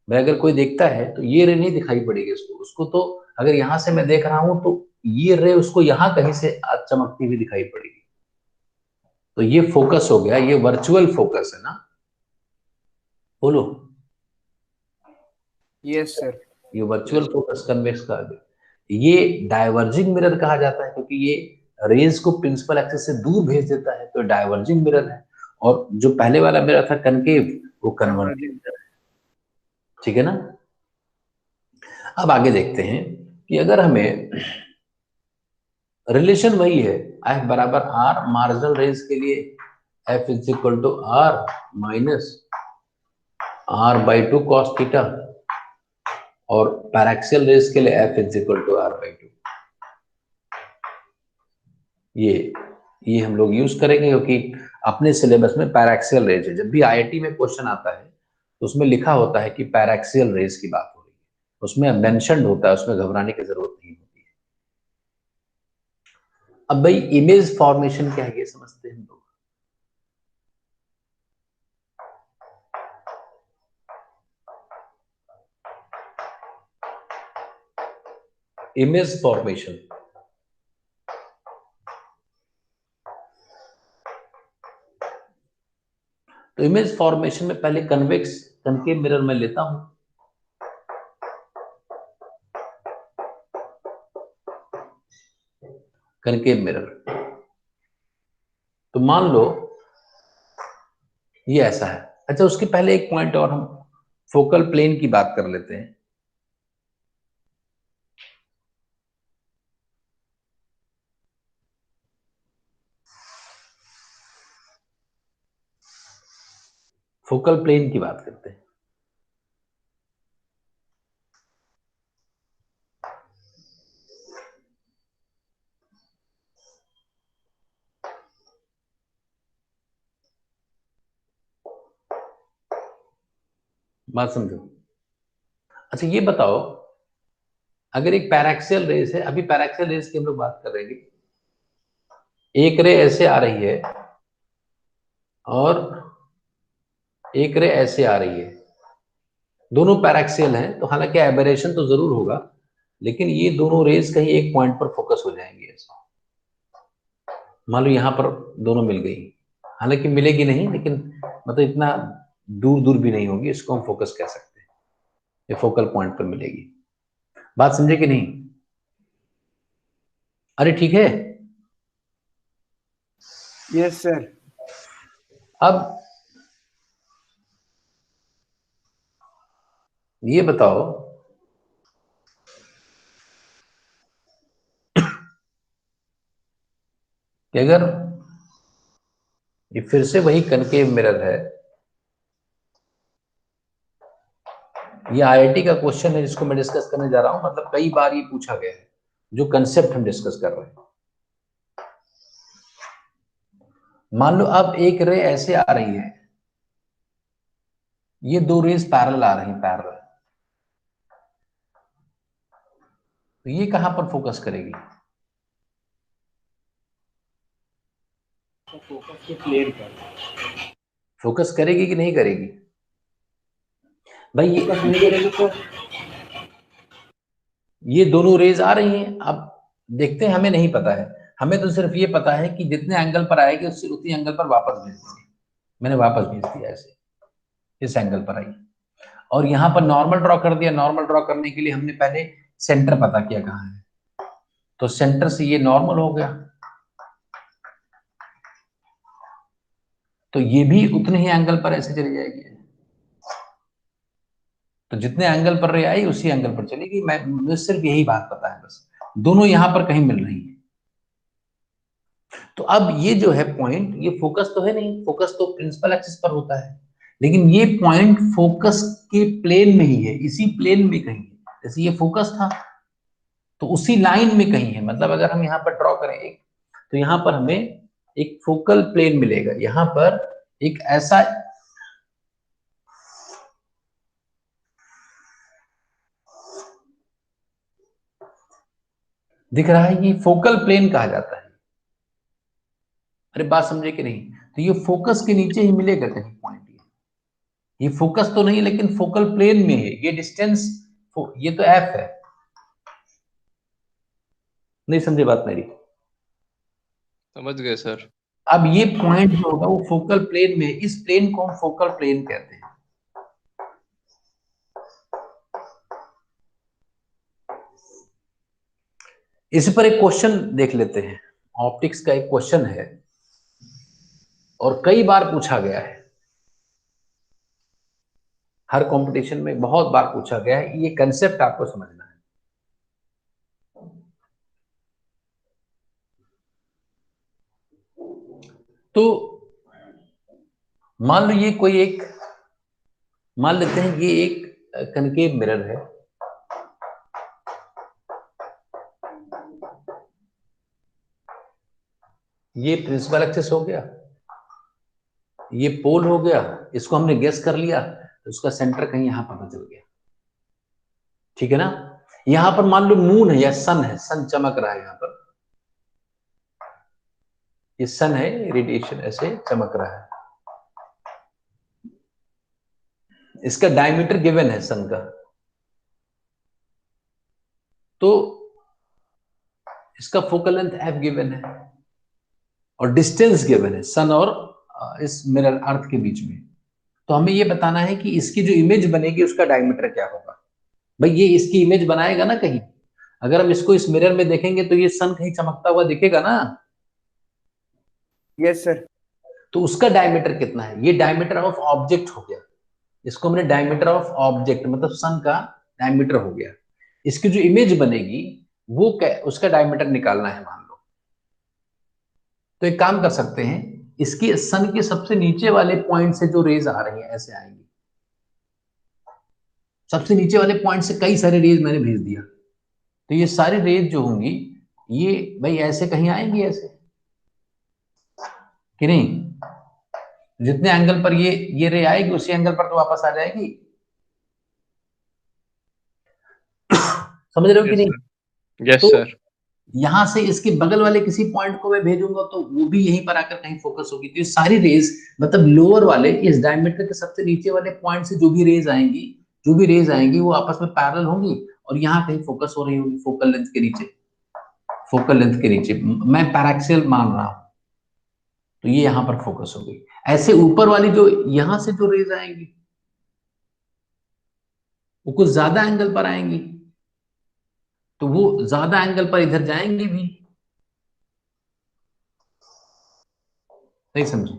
भाई अगर कोई देखता है तो ये रे नहीं दिखाई पड़ेगी उसको तो अगर यहां से मैं देख रहा हूं तो ये रे उसको यहां कहीं से चमकती हुई दिखाई पड़ेगी। तो ये फोकस हो गया, ये वर्चुअल फोकस है ना, बोलो। Yes sir. ये वर्चुअल फोकस कन्वेक्स का ये डाइवर्जिंग मिरर कहा जाता है, क्योंकि ये रेज को प्रिंसिपल एक्सिस से दूर भेज देता है, तो डाइवर्जिंग मिरर है। और जो पहले वाला मिरर था कनकेव, वो कन्वर्जिंग मिरर है। ठीक है ना। अब आगे देखते हैं कि अगर हमें रिलेशन वही है, एफ बराबर आर, मार्जिनल रेज के लिए F is equal to R minus R by two cos theta, और पैराक्सियल रेज के लिए F is equal to R by two. ये हम लोग यूज करेंगे, क्योंकि अपने सिलेबस में पैराक्सियल रेज है। जब भी आईआईटी में क्वेश्चन आता है तो उसमें लिखा होता है कि पैराक्सियल रेज की बात हो रही है, उसमें मेंशन्ड होता है, उसमें घबराने की जरूरत नहीं होती है। अब भाई इमेज फॉर्मेशन क्या है ये समझते हैं हम लोग। इमेज फॉर्मेशन, तो इमेज फॉर्मेशन में पहले कन्वेक्स कनकेव मिरर में लेता हूं। कनकेव मिरर, तो मान लो ये ऐसा है। अच्छा, उसके पहले एक पॉइंट और, हम फोकल प्लेन की बात कर लेते हैं। फोकल प्लेन की बात करते हैं। बात समझो। अच्छा ये बताओ, अगर एक पैराक्सियल रेस है, अभी पैराक्सियल रेस की हम लोग बात कर रहे हैं, एक रे ऐसे आ रही है और एक रे ऐसे आ रही है, दोनों पैराक्सियल हैं, तो हालांकि एबरेशन तो जरूर होगा, लेकिन ये दोनों रेस कहीं एक पॉइंट पर फोकस हो जाएंगी। ऐसा मान लो यहां पर दोनों मिल गई, हालांकि मिलेगी नहीं, लेकिन मतलब इतना दूर दूर भी नहीं होगी, इसको हम फोकस कह सकते हैं, ये फोकल पॉइंट पर मिलेगी। बात समझे कि नहीं? अरे ठीक है। Yes sir. अब ये बताओ कि अगर ये फिर से वही कनकेव मिरर है, ये आईआईटी का क्वेश्चन है जिसको मैं डिस्कस करने जा रहा हूं, मतलब कई बार ये पूछा गया है, जो कंसेप्ट हम डिस्कस कर रहे हैं। मान लो अब एक रे ऐसे आ रही है, ये दो रेज पैरेलल आ रही पैरेलल, तो ये कहां पर फोकस करेगी? फोकस के प्लेन पर। फोकस करेगी कि नहीं करेगी भाई? फोकस नहीं करेगी तो ये दोनों रेज आ रही हैं, अब देखते हैं, हमें नहीं पता है, हमें तो सिर्फ ये पता है कि जितने एंगल पर आएगी उससे उतनी एंगल पर वापस भेज देंगे। मैंने वापस भेज दिया ऐसे, इस एंगल पर आई। और यहाँ पर नॉर्मल ड्रॉ कर दिया। नॉर्मल ड्रॉ करने के लिए हमने पहले सेंटर पता किया कहाँ है, तो सेंटर से ये नॉर्मल हो गया, तो ये भी उतने ही एंगल पर ऐसे चली जाएगी। तो जितने एंगल पर रे आई उसी एंगल पर चलेगी। मुझे सिर्फ यही बात पता है, बस दोनों यहां पर कहीं मिल रही है। तो अब ये जो है पॉइंट, ये फोकस तो है नहीं, फोकस तो प्रिंसिपल एक्सिस पर होता है, लेकिन ये पॉइंट फोकस के प्लेन में ही है, इसी प्लेन में कहीं है। जैसे ये फोकस था तो उसी लाइन में कहीं है। मतलब अगर हम यहाँ पर ड्रॉ करें एक, तो यहाँ पर हमें एक फोकल प्लेन मिलेगा, यहाँ पर एक ऐसा दिख रहा है, ये फोकल प्लेन कहा जाता है। अरे बात समझे कि नहीं? तो ये फोकस के नीचे ही मिलेगा कहीं पॉइंट। ये फोकस तो नहीं लेकिन फोकल प्लेन में है। ये डिस्टेंस, ये तो एफ है। नहीं समझे बात मेरी? समझ गए सर। अब ये पॉइंट जो होगा वो फोकल प्लेन में है। इस प्लेन को हम फोकल प्लेन कहते हैं। इस पर एक क्वेश्चन देख लेते हैं। ऑप्टिक्स का एक क्वेश्चन है और कई बार पूछा गया है, हर कंपटीशन में बहुत बार पूछा गया है। ये कंसेप्ट आपको समझना है। तो मान लो ये कोई एक, मान लेते हैं ये एक कनकेव मिरर है। ये प्रिंसिपल एक्सिस हो गया, ये पोल हो गया, इसको हमने गेस कर लिया, तो उसका सेंटर कहीं यहां पता चल गया। ठीक है ना? यहां पर मान लो मून है या सन है, सन चमक रहा है यहां पर, ये सन है, रेडिएशन ऐसे चमक रहा है। इसका डायमीटर गिवन है सन का, तो इसका फोकल लेंथ एफ गिवन है और डिस्टेंस गिवन है सन और इस मिरर अर्थ के बीच में। तो हमें ये बताना है कि इसकी जो इमेज बनेगी उसका डायमीटर क्या होगा। भाई ये इसकी इमेज बनाएगा ना कहीं, अगर हम इसको इस मिरर में देखेंगे तो ये सन कहीं चमकता हुआ दिखेगा ना। Yes sir. तो उसका डायमीटर कितना है? ये डायमीटर ऑफ ऑब्जेक्ट हो गया, इसको हमने डायमीटर ऑफ ऑब्जेक्ट मतलब सन का डायमीटर हो गया। इसकी जो इमेज बनेगी वो उसका डायमीटर निकालना है मान लो। तो एक काम कर सकते हैं, इसकी सन के सबसे नीचे वाले पॉइंट से जो रेज आ रही है ऐसे आएंगी। सबसे नीचे वाले पॉइंट से कई सारे रेज मैंने भेज दिया, तो ये सारी रेज जो होंगी ये भाई ऐसे कहीं आएंगी, ऐसे कि नहीं? जितने एंगल पर ये रे आएगी उसी एंगल पर तो वापस आ जाएगी। समझ रहे हो कि नहीं? यस तो सर। यहां से इसके बगल वाले किसी पॉइंट को मैं भेजूंगा तो वो भी यहीं पर आकर कहीं फोकस होगी। तो ये सारी रेज मतलब लोअर वाले इस डायमीटर के सबसे नीचे वाले पॉइंट से जो भी रेज आएंगी वो आपस में पैरेलल होंगी और यहाँ कहीं फोकस हो रही होगी फोकल लेंथ के नीचे। फोकल लेंथ के नीचे मैं पैराक्सियल मान रहा हूं, तो ये यहां पर फोकस हो गई। ऐसे ऊपर वाली जो यहां से जो रेज आएंगी वो कुछ ज्यादा एंगल पर आएंगी, तो वो ज्यादा एंगल पर इधर जाएंगे भी। नहीं समझे?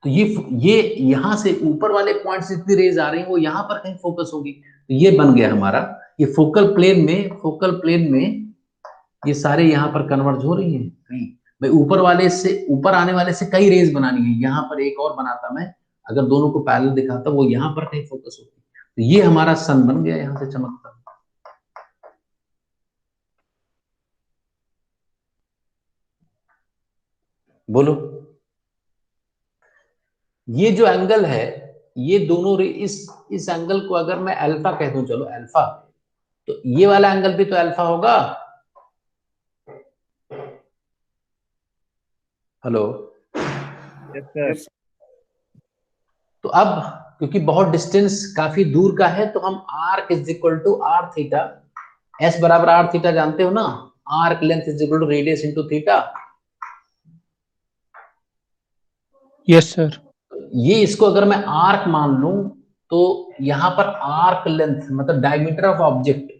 तो ये यहां से ऊपर वाले पॉइंट से जितनी रेज आ रही है वो यहां पर कहीं फोकस होगी। तो ये बन गया हमारा, ये फोकल प्लेन में ये सारे यहां पर कन्वर्ज हो रही है कहीं। भाई ऊपर वाले से, ऊपर आने वाले से कई रेज बनानी है। यहां पर एक और बनाता मैं, अगर दोनों को पैरेलल दिखाता वो यहां पर कहीं फोकस होती। तो ये हमारा सन बन गया यहां से चमकता। बोलो, ये जो एंगल है, ये दोनों इस एंगल को अगर मैं अल्फा कह दूं, चलो अल्फा, तो ये वाला एंगल भी तो अल्फा होगा। हेलो? यस। तो अब क्योंकि बहुत डिस्टेंस काफी दूर का है तो हम arc is equal to R theta, S बराबर आर थीटा जानते हो ना, arc length is equal to radius into theta. Yes sir. ये इसको अगर मैं आर्क मान लूं तो यहां पर आर्क लेंथ मतलब डायमीटर ऑफ ऑब्जेक्ट,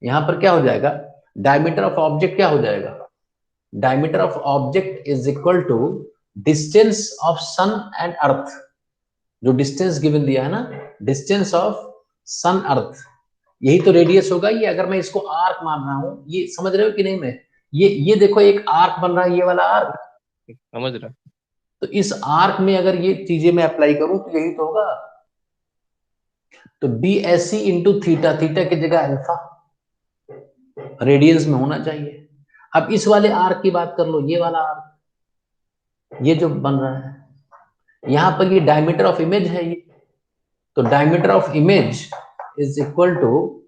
यहां पर क्या हो जाएगा, डायमीटर ऑफ ऑब्जेक्ट क्या हो जाएगा, diameter of object is equal to distance of sun and earth, जो डिस्टेंस गिवन दिया है ना, डिस्टेंस ऑफ सन अर्थ, यही तो रेडियस होगा ये। अगर मैं इसको आर्क मान रहा हूं, ये समझ रहे हो कि नहीं, मैं ये देखो एक आर्क बन रहा है, ये वाला आर्क, समझ रहा। तो इस आर्क में अगर ये चीजें मैं अप्लाई करूं तो यही तो होगा। तो D S C into theta, theta की जगह अल्फा रेडियंस में होना चाहिए। अब इस वाले आर्क की बात कर लो, ये वाला आर्क, ये जो बन रहा है, यहां पर ये डायमीटर ऑफ इमेज है ये, तो diameter of image is equal to,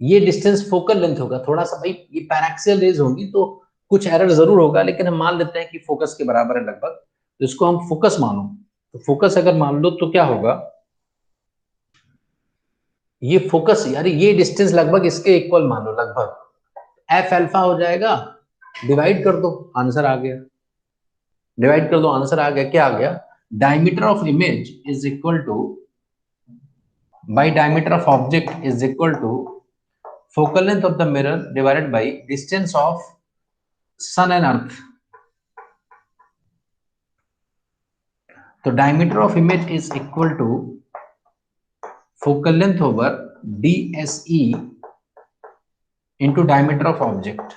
ये डिस्टेंस फोकल लेंथ होगा। थोड़ा सा भाई ये पैराक्सियल रेज होगी तो कुछ एरर जरूर होगा, लेकिन हम मान लेते हैं कि फोकस के बराबर है लगभग, तो इसको हम फोकस मानो। तो फोकस अगर मान लो तो क्या होगा, ये फोकस यार, ये डिस्टेंस लगभग इसके इक्वल मान लो, लगभग एफ अल्फा हो जाएगा, डिवाइड कर दो, आंसर आ गया। डिवाइड कर दो, आंसर आ गया। क्या आ गया, diameter of image is equal to by diameter of object is equal to focal length of the mirror divided by distance of sun and earth. तो diameter of image is equal to focal length over DSE into diameter of object.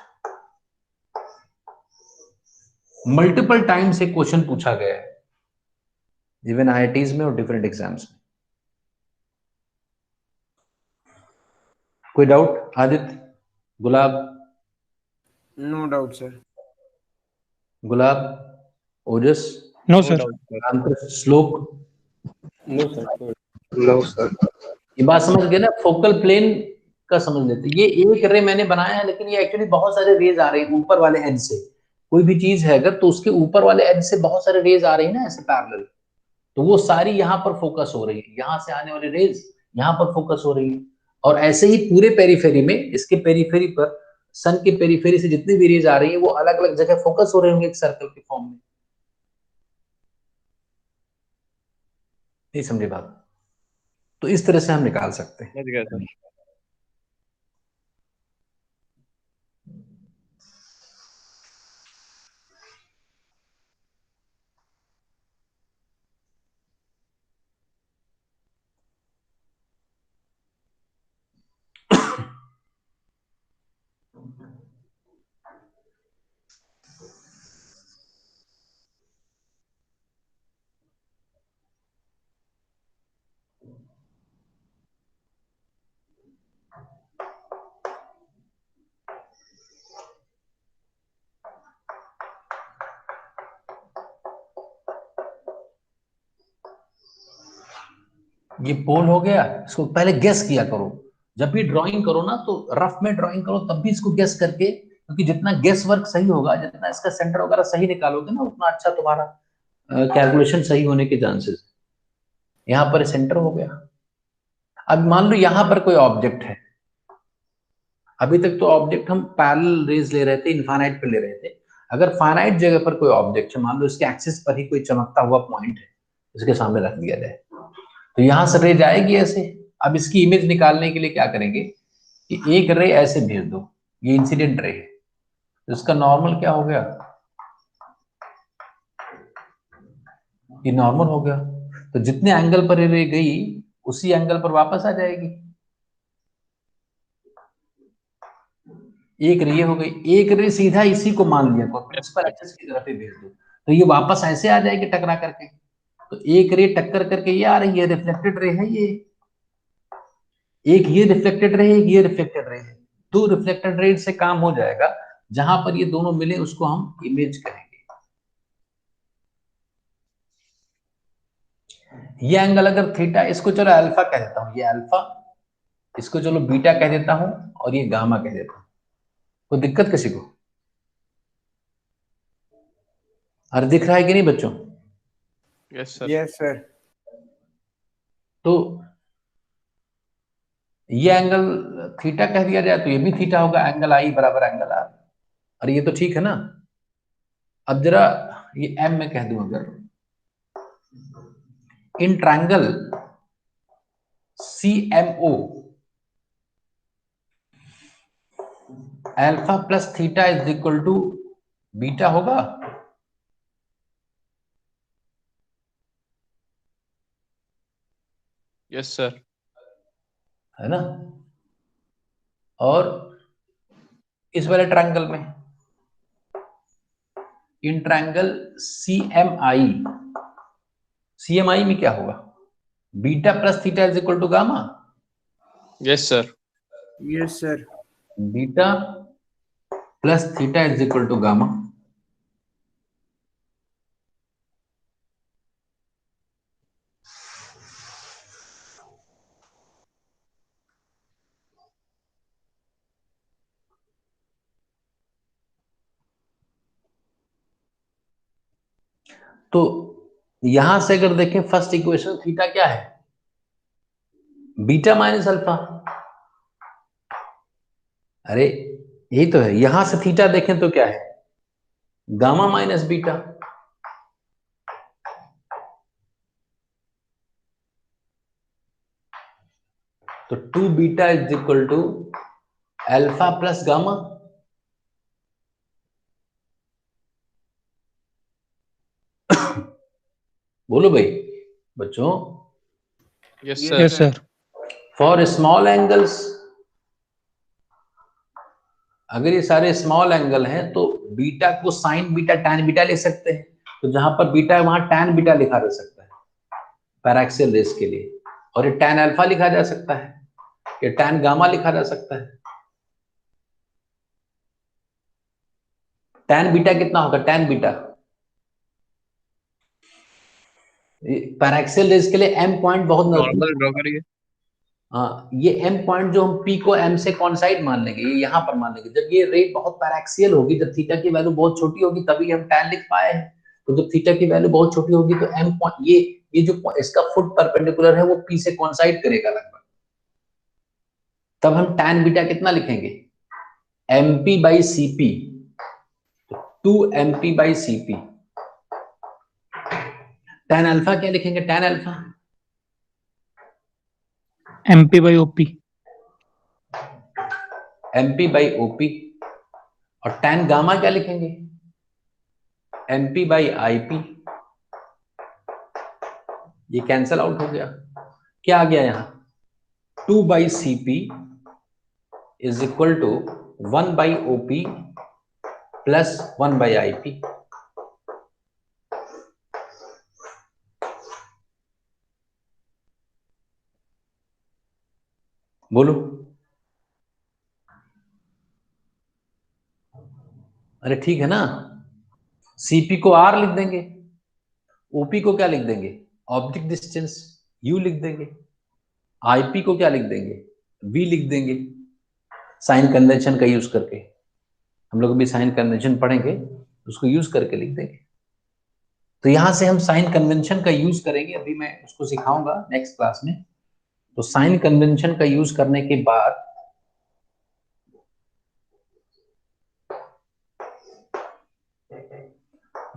Multiple time से question पूछा गया है even IITs में और different exams में। कोई doubt? Aditya, Gulab? No doubt sir. Gulab, Ojas, no no sir. Doubt sir. Shlok? No sir. No sir. ये बात समझ गए ना, फोकल प्लेन का समझ लेते। ये एक रे मैंने बनाया है, लेकिन ये एक्चुअली बहुत सारे रेज आ रहे हैं ऊपर वाले एज से। कोई भी चीज है अगर, तो उसके ऊपर वाले एज से बहुत सारे रेज आ रही है ना ऐसे पैरेलल, तो वो सारी यहाँ पर फोकस हो रही है, यहाँ से आने वाली रेज यहाँ पर फोकस हो रही है। और ऐसे ही पूरे पेरीफेरी में, इसके पेरीफेरी पर, सन के पेरीफेरी से जितनी भी रेज आ रही है वो अलग अलग जगह फोकस हो रहे होंगे एक सर्कल के फॉर्म में। नहीं समझे बात? तो इस तरह से हम निकाल सकते हैं। समझ गया सर। ये पोल हो गया। इसको पहले गेस किया करो, जब भी ड्राइंग करो ना तो रफ में ड्राइंग करो, तब भी इसको गेस करके, क्योंकि जितना गेस वर्क सही होगा, जितना इसका सेंटर वगैरह सही निकालोगे ना, उतना अच्छा तुम्हारा कैलकुलेशन सही होने के चांसेस। यहाँ पर सेंटर हो गया। अब मान लो यहाँ पर कोई ऑब्जेक्ट है, अभी तक तो ऑब्जेक्ट हम पैरेलल रेज ले रहे थे, इनफाइनाइट पे ले रहे थे। अगर फाइनाइट जगह पर कोई ऑब्जेक्ट है, मान लो इसके एक्सिस पर ही कोई चमकता हुआ पॉइंट है, इसके सामने रख दिया जाए, तो यहां से रे जाएगी ऐसे। अब इसकी इमेज निकालने के लिए क्या करेंगे कि एक रे ऐसे भेज दो, ये इंसिडेंट रे है, तो इसका नॉर्मल क्या हो गया, ये नॉर्मल हो गया। तो जितने एंगल पर ये रे गई उसी एंगल पर वापस आ जाएगी। एक रे हो गई, एक रे सीधा इसी को मान लिया, प्रिंसिपल एक्सिस की तरफ ही भेज दो, तो ये वापस ऐसे आ जाएगी टकरा करके। तो एक रे टक्कर करके ये आ रही है, रिफ्लेक्टेड रे है ये, एक ये रिफ्लेक्टेड रे है, एक ये रिफ्लेक्टेड रे है। दो रिफ्लेक्टेड रे से काम हो जाएगा, जहां पर ये दोनों मिले उसको हम इमेज कहेंगे। ये एंगल अगर थीटा, इसको चलो अल्फा कह देता हूं, ये अल्फा, इसको चलो बीटा कह देता हूं, और ये गामा कह देता हूं। कोई दिक्कत किसी को? अरे दिख रहा है कि नहीं बच्चों? Yes sir. Yes sir. तो ये एंगल थीटा कह दिया जाए तो ये भी थीटा होगा, एंगल आई बराबर एंगल आर। और ये तो ठीक है ना। अब जरा ये एम में कह दूं, अगर in triangle CMO alpha plus theta is equal to beta होगा? Yes sir. है ना? और इस वाले ट्रायंगल में, इन ट्रायंगल CMI में क्या होगा? Beta plus theta is equal to gamma. Yes sir. Yes sir. Beta plus theta is equal to gamma. तो यहां से अगर देखें फर्स्ट इक्वेशन, थीटा क्या है? Beta minus alpha. अरे यही तो है। यहां से थीटा देखें तो क्या है? Gamma minus beta. तो 2 beta is equal to alpha plus gamma. बोलो भाई बच्चों। Yes yes sir. Sir. For small angles, अगर ये सारे स्मॉल एंगल हैं तो बीटा को साइन बीटा टैन बीटा ले सकते हैं। तो जहां पर बीटा है वहां टैन बीटा लिखा जा सकता है पैराक्सियल रेस के लिए, और ये टैन अल्फा लिखा जा सकता है, ये टैन गामा लिखा जा सकता है। टैन बीटा कितना होगा? टैन बीटा पैराक्सियल रेस के लिए एम पॉइंट बहुत नॉर्मल ड्रॉ करिए। हाँ, ये एम पॉइंट जो हम पी को एम से कॉन्साइड मान लेंगे, ये यहाँ पर मान लेंगे। जब ये रे बहुत पैराक्सियल होगी, जब थीटा की वैल्यू बहुत छोटी होगी, तभी हम टैन लिख पाए हैं। तो जब थीटा की वैल्यू बहुत छोटी होगी तो एम पॉइंट, ये जो इसका फुट परपेंडिकुलर है वो पी से कॉन्साइड करेगा लगभग, तब हम टैन बीटा कितना लिखेंगे? MP by CP, 2MP by CP। Tan alpha क्या लिखेंगे? Tan alpha MP by OP। MP by OP। और टैन गामा क्या लिखेंगे? MP by IP। ये कैंसल आउट हो गया। क्या आ गया यहां? 2 by CP is equal to 1 by OP plus 1 by IP। बोलो। अरे ठीक है ना। CP को R लिख देंगे, OP को क्या लिख देंगे? ऑब्जेक्ट डिस्टेंस U लिख देंगे, IP को क्या लिख देंगे? V लिख देंगे, साइन कन्वेंशन का यूज करके। हम लोग भी साइन कन्वेंशन पढ़ेंगे, उसको यूज करके लिख देंगे। तो यहां से हम साइन कन्वेंशन का यूज करेंगे, अभी मैं उसको सिखाऊंगा नेक्स्ट क्लास में। तो साइन कन्वेंशन का यूज करने के बाद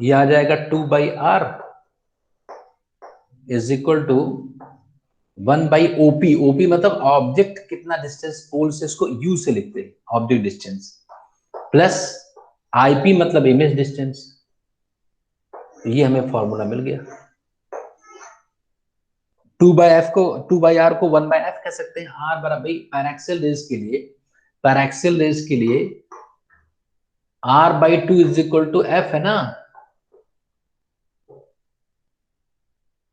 ये आ जाएगा 2 by R is equal to 1 by OP। OP मतलब ऑब्जेक्ट कितना डिस्टेंस पोल से, इसको U से लिखते हैं, ऑब्जेक्ट डिस्टेंस, प्लस IP मतलब इमेज डिस्टेंस। ये हमें फॉर्मूला मिल गया। 2 बाई R को 1 बाई F कह सकते हैं। R बराबर पैराक्सियल रेस के लिए, पैराक्सियल रेस के लिए R by 2 is equal to F है ना,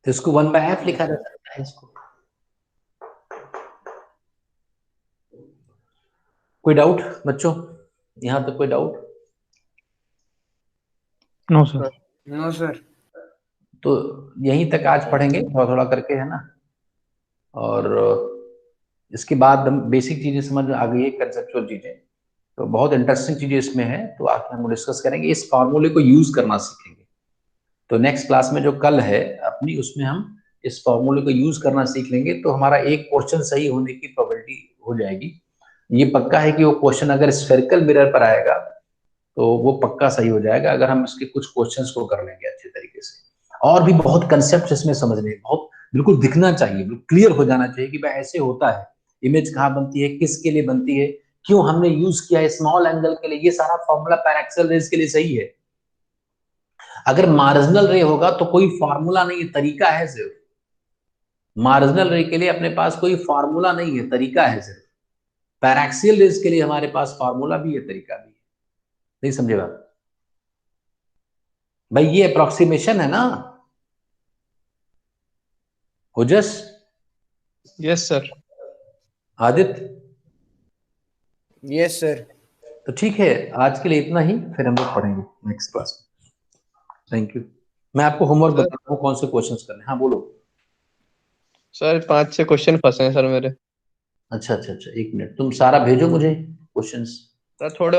तो इसको 1 बाई F लिखा जा सकता है इसको। कोई डाउट बच्चों? यहां तक कोई doubt? No sir. No sir. तो यहीं तक आज पढ़ेंगे थोड़ा थोड़ा करके, है ना। और इसके बाद हम बेसिक चीजें समझ आ गई है, कंसेप्चुअल चीजें, तो बहुत इंटरेस्टिंग चीजें इसमें है, तो आगे हम डिस्कस करेंगे। इस फॉर्मूले को यूज करना सीखेंगे। तो नेक्स्ट क्लास में जो कल है अपनी, उसमें हम इस फॉर्मूले को यूज करना सीख लेंगे। तो हमारा एक क्वेश्चन सही होने की प्रोबेबिलिटी हो जाएगी। ये पक्का है कि वो क्वेश्चन अगर स्फेरिकल मिरर पर आएगा तो वो पक्का सही हो जाएगा, अगर हम इसके कुछ क्वेश्चंस को कर लेंगे अच्छे तरीके से। और भी बहुत कंसेप्ट इसमें समझने, बहुत बिल्कुल दिखना चाहिए, बिल्कुल क्लियर हो जाना चाहिए कि भाई ऐसे होता है, इमेज कहाँ बनती है, किसके लिए बनती है, क्यों हमने यूज किया है स्मॉल एंगल के लिए, ये सारा फॉर्मूला पैराक्सियल रेज के लिए सही है। अगर मार्जिनल रे होगा तो कोई फॉर्मूला नहीं है, तरीका है सिर्फ। मार्जिनल रे के लिए अपने पास कोई फॉर्मूला नहीं है, तरीका है सिर्फ। पैराक्सियल रेज के लिए हमारे पास फॉर्मूला भी है, तरीका भी है। नहीं समझे बात भाई? ये अप्रोक्सीमेशन है ना Ojas, yes sir. Aditya? Yes sir. तो ठीक है, आज के लिए इतना ही, फिर हम लोग पढ़ेंगे नेक्स्ट क्लास में। Thank you. मैं आपको होमवर्क बताता हूँ कौन से क्वेश्चंस करने। हाँ बोलो। सर 5-6 क्वेश्चन फंसे हैं सर मेरे। अच्छा अच्छा अच्छा, एक मिनट, तुम सारा भेजो मुझे क्वेश्चंस। सर थोड़े